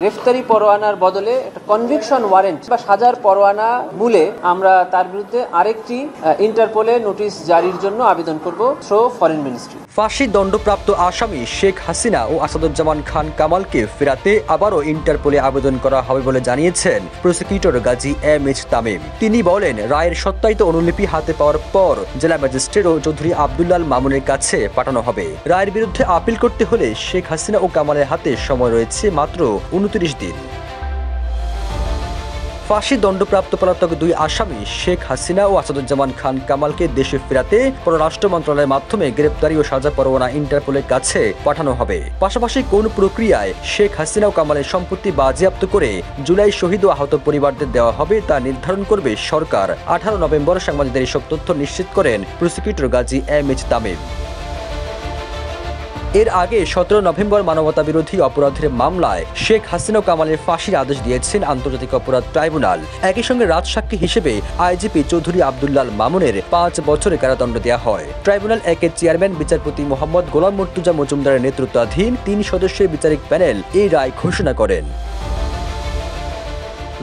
গ্রেফতারি পরোয়ানার বদলে একটা কনভিকশন ওয়ারেন্ট বা সাজার পরোয়ানা মূলে আমরা তার বিরুদ্ধে আরেকটি ইন্টারপোলে নোটিশ জারির জন্য আবেদন করব থ্রু ফরেন মিনিস্ট্রি। ফাঁসি দণ্ডপ্রাপ্ত আসামি শেখ হাসিনা ও আসাদুজ্জামান খান কামালকে ফেরাতে আবারও ইন্টারপোলে আবেদন করা হবে বলে জানিয়েছেন প্রসিকিউটর গাজী এম.এইচ. তামিম। তিনি বলেন, রায়ের সত্যায়িত অনুলিপি হাতে পাওয়ার পর জেলা ম্যাজিস্ট্রেট ও চৌধুরী আব্দুল্লাল মামুনের কাছে পাঠানো হবে। রায়ের বিরুদ্ধে আপিল করতে হলে শেখ হাসিনা ও কামালের হাতে সময় রয়েছে মাত্র 29 দিন। ফাঁসি দণ্ডপ্রাপ্ত পলাতক দুই আসামি শেখ হাসিনা ও আসাদুজ্জামান খান কামালকে দেশে ফেরাতে পররাষ্ট্র মন্ত্রণালয়ের মাধ্যমে গ্রেপ্তারি ও সাজা পরোয়ানা ইন্টারপোলের কাছে পাঠানো হবে। পাশাপাশি কোন প্রক্রিয়ায় শেখ হাসিনা ও কামালের সম্পত্তি বাজেয়াপ্ত করে জুলাই শহীদ ও আহত পরিবারদের দেওয়া হবে তা নির্ধারণ করবে সরকার। 18 নভেম্বর সাংবাদিকদের এসব তথ্য নিশ্চিত করেন প্রসিকিউটর গাজী এম.এইচ. তামিম। এর আগে 17 নভেম্বর মানবতা বিরোধী অপরাধের মামলায় শেখ হাসিনা ও কামালের ফাঁসির আদেশ দিয়েছেন আন্তর্জাতিক অপরাধ ট্রাইব্যুনাল। একই সঙ্গে রাজসাক্ষী হিসেবে আইজিপি চৌধুরী আব্দুল্লাল মামুনের 5 বছরের কারাদণ্ড দেওয়া হয়। ট্রাইব্যুনাল একের চেয়ারম্যান বিচারপতি মোহাম্মদ গোলাম মুর্তুজা মজুমদারের নেতৃত্বাধীন 3 সদস্যের বিচারিক প্যানেল এই রায় ঘোষণা করেন।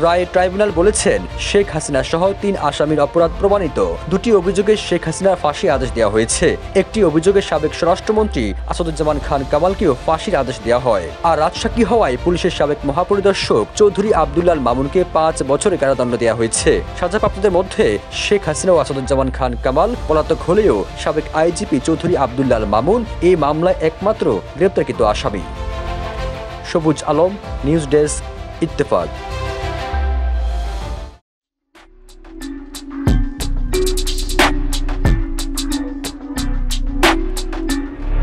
রায়ে ট্রাইব্যুনাল বলেছেন, শেখ হাসিনা সহ 3 আসামির অপরাধ প্রমাণিত। 2টি অভিযোগে শেখ হাসিনার ফাঁসির আদেশ দেওয়া হয়েছে। একটি অভিযোগে সাবেক স্বরাষ্ট্রমন্ত্রী আসাদুজ্জামান খান কামালকেও ফাঁসির আদেশ দেওয়া হয়। আর রাজসাক্ষী হওয়ায় পুলিশের সাবেক মহাপরিদর্শক চৌধুরী আব্দুল্লাল মামুনকে 5 বছরের কারাদণ্ড দেওয়া হয়েছে। সাজাপ্রাপ্তদের মধ্যে শেখ হাসিনা ও আসাদুজ্জামান খান কামাল পলাতক হলেও সাবেক আইজিপি চৌধুরী আব্দুল্লাল মামুন এই মামলায় একমাত্র গ্রেপ্তারকৃত আসামি। সবুজ আলম, নিউজ ডেস্ক, ইত্তেফাক।